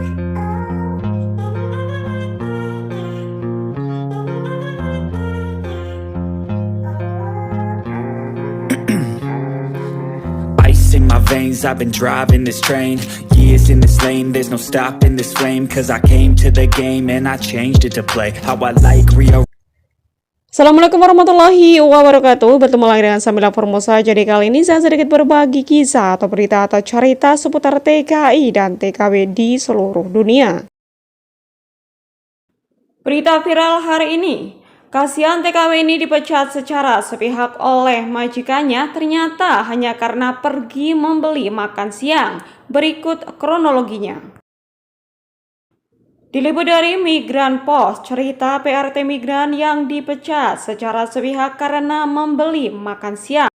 Ice in my veins, I've been driving this train. Years in this lane, there's no stopping this flame. Cause I came to the game and I changed it to play how I like Rio. Assalamualaikum warahmatullahi wabarakatuh. Bertemu lagi dengan Samila Formosa. Jadi kali ini saya sedikit berbagi kisah atau berita atau cerita seputar TKI dan TKW di seluruh dunia. Berita viral hari ini, kasihan TKW ini dipecat secara sepihak oleh majikannya ternyata hanya karena pergi membeli makan siang. Berikut kronologinya. Diliput dari Migran Post, cerita PRT migran yang dipecat secara sepihak karena membeli makan siang.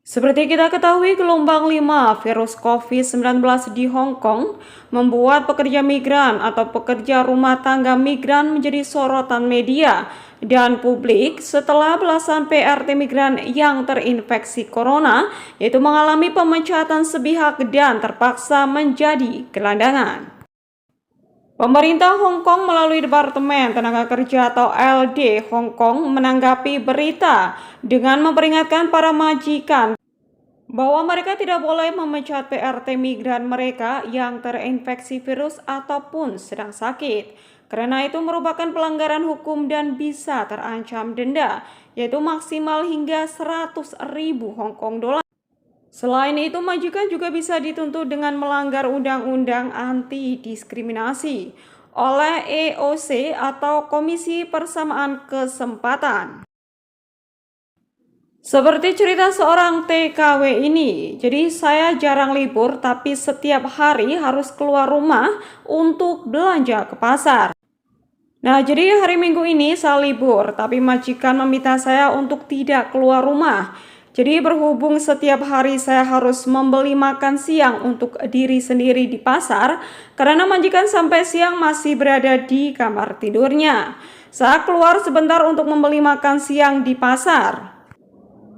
Seperti kita ketahui, gelombang 5 virus COVID-19 di Hong Kong membuat pekerja migran atau pekerja rumah tangga migran menjadi sorotan media dan publik setelah belasan PRT migran yang terinfeksi corona yaitu mengalami pemecatan sepihak dan terpaksa menjadi gelandangan. Pemerintah Hong Kong melalui Departemen Tenaga Kerja atau LD Hong Kong menanggapi berita dengan memperingatkan para majikan bahwa mereka tidak boleh memecat PRT migran mereka yang terinfeksi virus ataupun sedang sakit. Karena itu merupakan pelanggaran hukum dan bisa terancam denda, yaitu maksimal hingga 100.000 Hong Kong dolar. Selain itu, majikan juga bisa dituntut dengan melanggar Undang-Undang Anti-Diskriminasi oleh EOC atau Komisi Persamaan Kesempatan. Seperti cerita seorang TKW ini, jadi saya jarang libur tapi setiap hari harus keluar rumah untuk belanja ke pasar. Nah, jadi hari Minggu ini saya libur, tapi majikan meminta saya untuk tidak keluar rumah. Jadi berhubung setiap hari saya harus membeli makan siang untuk diri sendiri di pasar, karena majikan sampai siang masih berada di kamar tidurnya. Saya keluar sebentar untuk membeli makan siang di pasar.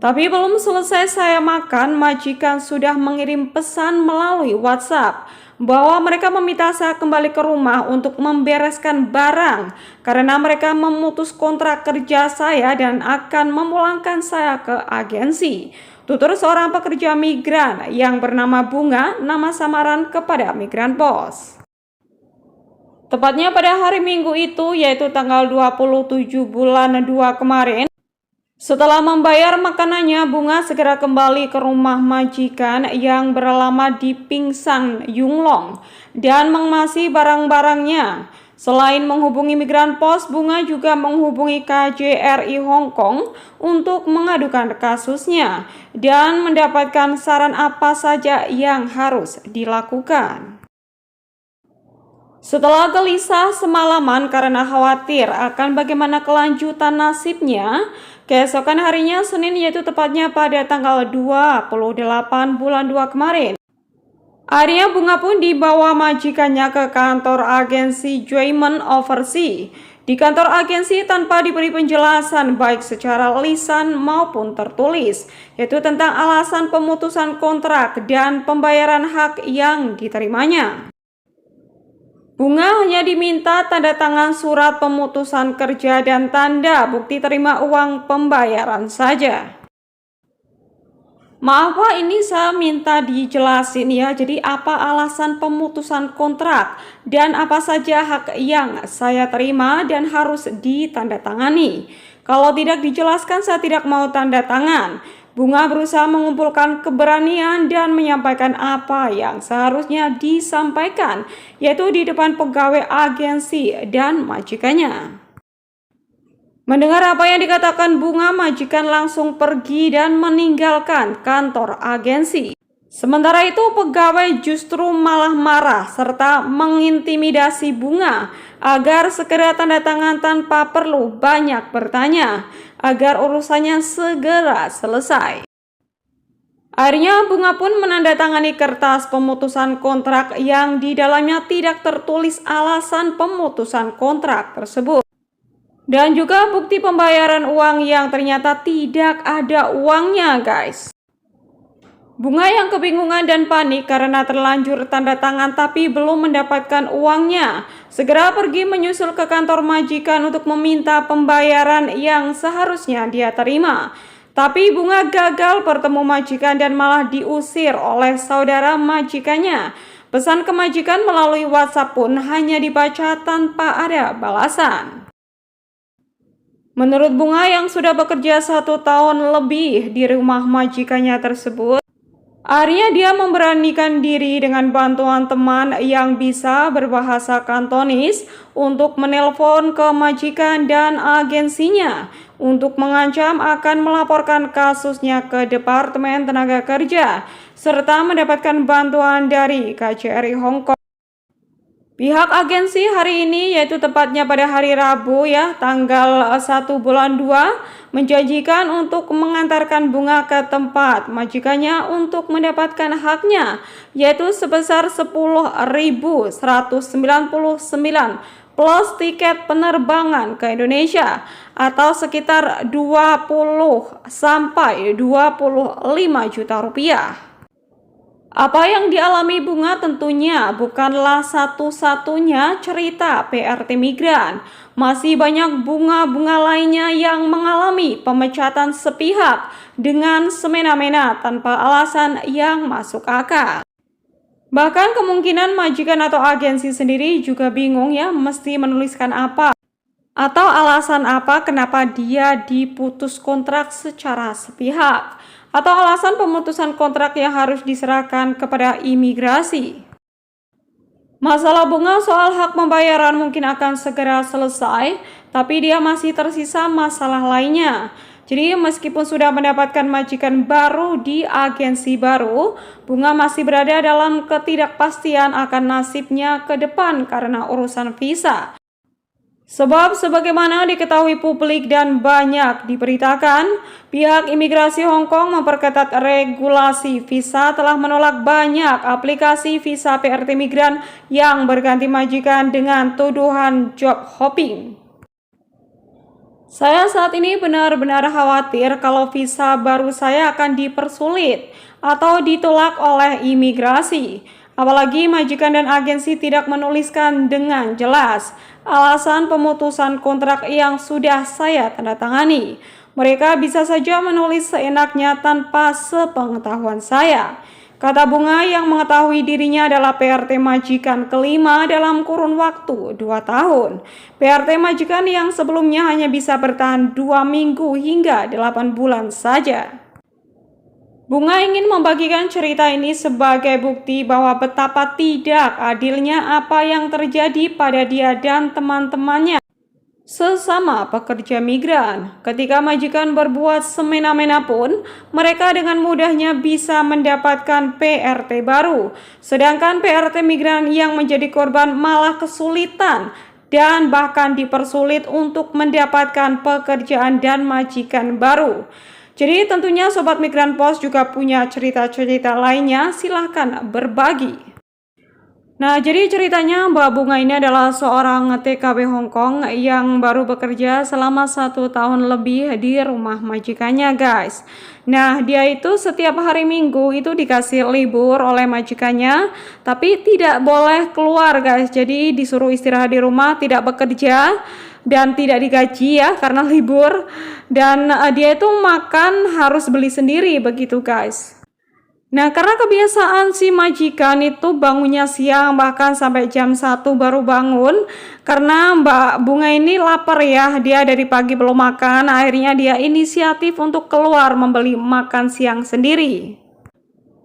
Tapi belum selesai saya makan, majikan sudah mengirim pesan melalui WhatsApp bahwa mereka meminta saya kembali ke rumah untuk membereskan barang karena mereka memutus kontrak kerja saya dan akan memulangkan saya ke agensi. Tutur seorang pekerja migran yang bernama Bunga, nama samaran kepada Migran Post. Tepatnya pada hari Minggu itu, yaitu tanggal 27 bulan 2 kemarin, setelah membayar makanannya, Bunga segera kembali ke rumah majikan yang beralamat di Pingsang, Yunglong dan mengemasi barang-barangnya. Selain menghubungi Migran Post, Bunga juga menghubungi KJRI Hong Kong untuk mengadukan kasusnya dan mendapatkan saran apa saja yang harus dilakukan. Setelah gelisah semalaman karena khawatir akan bagaimana kelanjutan nasibnya, keesokan harinya Senin yaitu tepatnya pada tanggal 28 bulan 2 kemarin, akhirnya Bunga pun dibawa majikannya ke kantor agensi Joyman Overseas. Di kantor agensi tanpa diberi penjelasan baik secara lisan maupun tertulis, yaitu tentang alasan pemutusan kontrak dan pembayaran hak yang diterimanya. Bunga hanya diminta tanda tangan surat pemutusan kerja dan tanda bukti terima uang pembayaran saja. Maaf Pak, ini saya minta dijelasin ya, jadi apa alasan pemutusan kontrak dan apa saja hak yang saya terima dan harus ditandatangani. Kalau tidak dijelaskan saya tidak mau tanda tangan. Bunga berusaha mengumpulkan keberanian dan menyampaikan apa yang seharusnya disampaikan, yaitu di depan pegawai agensi dan majikannya. Mendengar apa yang dikatakan Bunga, majikan langsung pergi dan meninggalkan kantor agensi. Sementara itu pegawai justru malah marah serta mengintimidasi Bunga agar segera tanda tangan tanpa perlu banyak bertanya, agar urusannya segera selesai. Akhirnya Bunga pun menandatangani kertas pemutusan kontrak yang di dalamnya tidak tertulis alasan pemutusan kontrak tersebut. Dan juga bukti pembayaran uang yang ternyata tidak ada uangnya guys. Bunga yang kebingungan dan panik karena terlanjur tanda tangan tapi belum mendapatkan uangnya, segera pergi menyusul ke kantor majikan untuk meminta pembayaran yang seharusnya dia terima. Tapi Bunga gagal bertemu majikan dan malah diusir oleh saudara majikannya. Pesan ke majikan melalui WhatsApp pun hanya dibaca tanpa ada balasan. Menurut Bunga yang sudah bekerja 1 tahun lebih di rumah majikannya tersebut, akhirnya dia memberanikan diri dengan bantuan teman yang bisa berbahasa Kantonis untuk menelpon ke majikan dan agensinya untuk mengancam akan melaporkan kasusnya ke Departemen Tenaga Kerja serta mendapatkan bantuan dari KJRI Hong Kong. Pihak agensi hari ini, yaitu tepatnya pada hari Rabu tanggal 1 bulan 2, menjanjikan untuk mengantarkan Bunga ke tempat majikannya untuk mendapatkan haknya, yaitu sebesar 10.199 plus tiket penerbangan ke Indonesia atau sekitar 20 sampai 25 juta rupiah. Apa yang dialami Bunga tentunya bukanlah satu-satunya cerita PRT migran. Masih banyak bunga-bunga lainnya yang mengalami pemecatan sepihak dengan semena-mena tanpa alasan yang masuk akal. Bahkan kemungkinan majikan atau agensi sendiri juga bingung mesti menuliskan apa atau alasan apa kenapa dia diputus kontrak secara sepihak, atau alasan pemutusan kontrak yang harus diserahkan kepada imigrasi. Masalah Bunga soal hak pembayaran mungkin akan segera selesai, tapi dia masih tersisa masalah lainnya. Jadi meskipun sudah mendapatkan majikan baru di agensi baru, Bunga masih berada dalam ketidakpastian akan nasibnya ke depan karena urusan visa. Sebab sebagaimana diketahui publik dan banyak diberitakan, pihak imigrasi Hong Kong memperketat regulasi visa, telah menolak banyak aplikasi visa PRT migran yang berganti majikan dengan tuduhan job hopping. Saya saat ini benar-benar khawatir kalau visa baru saya akan dipersulit atau ditolak oleh imigrasi. Apalagi majikan dan agensi tidak menuliskan dengan jelas alasan pemutusan kontrak yang sudah saya tanda tangani. Mereka bisa saja menulis seenaknya tanpa sepengetahuan saya. Kata Bunga yang mengetahui dirinya adalah PRT majikan kelima dalam kurun waktu 2 tahun. PRT majikan yang sebelumnya hanya bisa bertahan 2 minggu hingga 8 bulan saja. Bunga ingin membagikan cerita ini sebagai bukti bahwa betapa tidak adilnya apa yang terjadi pada dia dan teman-temannya sesama pekerja migran. Ketika majikan berbuat semena-mena pun, mereka dengan mudahnya bisa mendapatkan PRT baru. Sedangkan PRT migran yang menjadi korban malah kesulitan dan bahkan dipersulit untuk mendapatkan pekerjaan dan majikan baru. Jadi tentunya Sobat Migran Pos juga punya cerita-cerita lainnya, silahkan berbagi. Nah, jadi ceritanya Mbak Bunga ini adalah seorang TKW Hong Kong yang baru bekerja selama 1 tahun lebih di rumah majikannya, guys. Nah, dia itu setiap hari Minggu itu dikasih libur oleh majikannya, tapi tidak boleh keluar, guys. Jadi disuruh istirahat di rumah, tidak bekerja dan tidak digaji karena libur, dan dia itu makan harus beli sendiri begitu, guys. Nah, karena kebiasaan si majikan itu bangunnya siang, bahkan sampai jam 1 baru bangun, karena Mbak Bunga ini lapar dia dari pagi belum makan, akhirnya dia inisiatif untuk keluar membeli makan siang sendiri.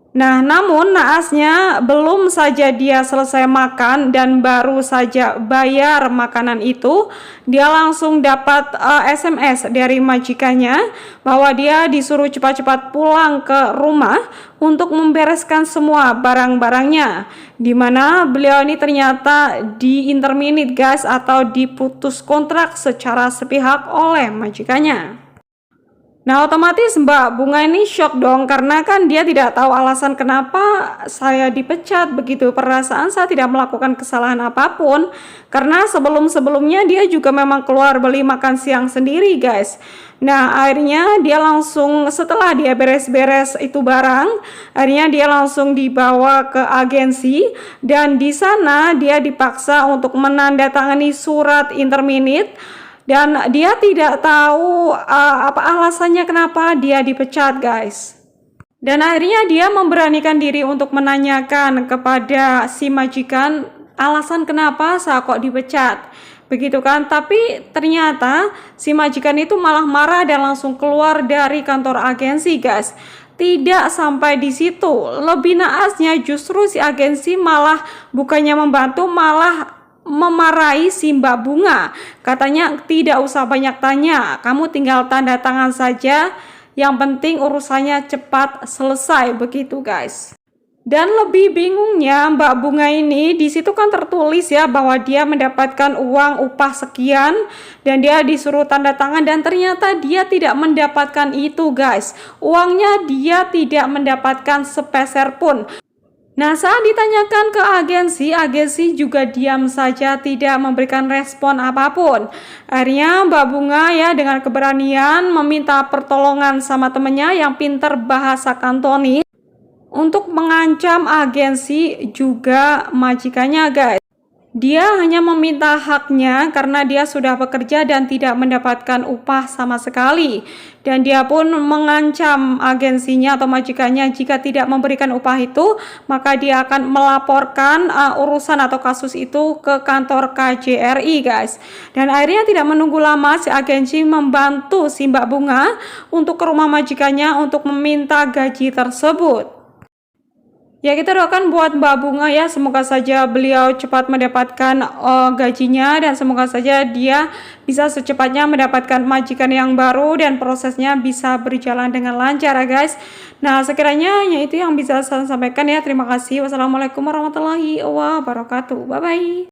Nah, namun naasnya belum saja dia selesai makan dan baru saja bayar makanan itu, dia langsung dapat SMS dari majikannya bahwa dia disuruh cepat-cepat pulang ke rumah untuk membereskan semua barang-barangnya, di mana beliau ini ternyata di-interminate, guys, atau diputus kontrak secara sepihak oleh majikannya. Nah, otomatis Mbak Bunga ini shock dong, karena kan dia tidak tahu alasan kenapa saya dipecat begitu. Perasaan saya tidak melakukan kesalahan apapun, karena sebelum-sebelumnya dia juga memang keluar beli makan siang sendiri, guys. Nah, akhirnya dia langsung, setelah dia beres-beres itu barang, akhirnya dia langsung dibawa ke agensi, dan di sana dia dipaksa untuk menandatangani surat interminit. Dan dia tidak tahu apa alasannya kenapa dia dipecat, guys. Dan akhirnya dia memberanikan diri untuk menanyakan kepada si majikan alasan kenapa saya kok dipecat. Begitu kan, tapi ternyata si majikan itu malah marah dan langsung keluar dari kantor agensi, guys. Tidak sampai di situ, lebih naasnya justru si agensi malah bukannya membantu, malah memarahi si Mbak Bunga. Katanya tidak usah banyak tanya, kamu tinggal tanda tangan saja, yang penting urusannya cepat selesai, begitu guys. Dan lebih bingungnya Mbak Bunga ini, di situ kan tertulis ya bahwa dia mendapatkan uang upah sekian dan dia disuruh tanda tangan, dan ternyata dia tidak mendapatkan itu, guys. Uangnya dia tidak mendapatkan sepeser pun. Nah, saat ditanyakan ke agensi juga diam saja, tidak memberikan respon apapun. Akhirnya Mbak Bunga ya dengan keberanian meminta pertolongan sama temennya yang pintar bahasa Kantonis untuk mengancam agensi juga majikannya, guys. Dia hanya meminta haknya karena dia sudah bekerja dan tidak mendapatkan upah sama sekali. Dan dia pun mengancam agensinya atau majikannya jika tidak memberikan upah itu, maka dia akan melaporkan urusan atau kasus itu ke kantor KJRI, guys. Dan akhirnya tidak menunggu lama, si agensi membantu si Mbak Bunga untuk ke rumah majikannya untuk meminta gaji tersebut. Ya, kita doakan buat Mbak Bunga ya, semoga saja beliau cepat mendapatkan gajinya, dan semoga saja dia bisa secepatnya mendapatkan majikan yang baru dan prosesnya bisa berjalan dengan lancar ya guys. Nah, sekiranya itu yang bisa saya sampaikan ya. Terima kasih. Wassalamualaikum warahmatullahi wabarakatuh. Bye bye.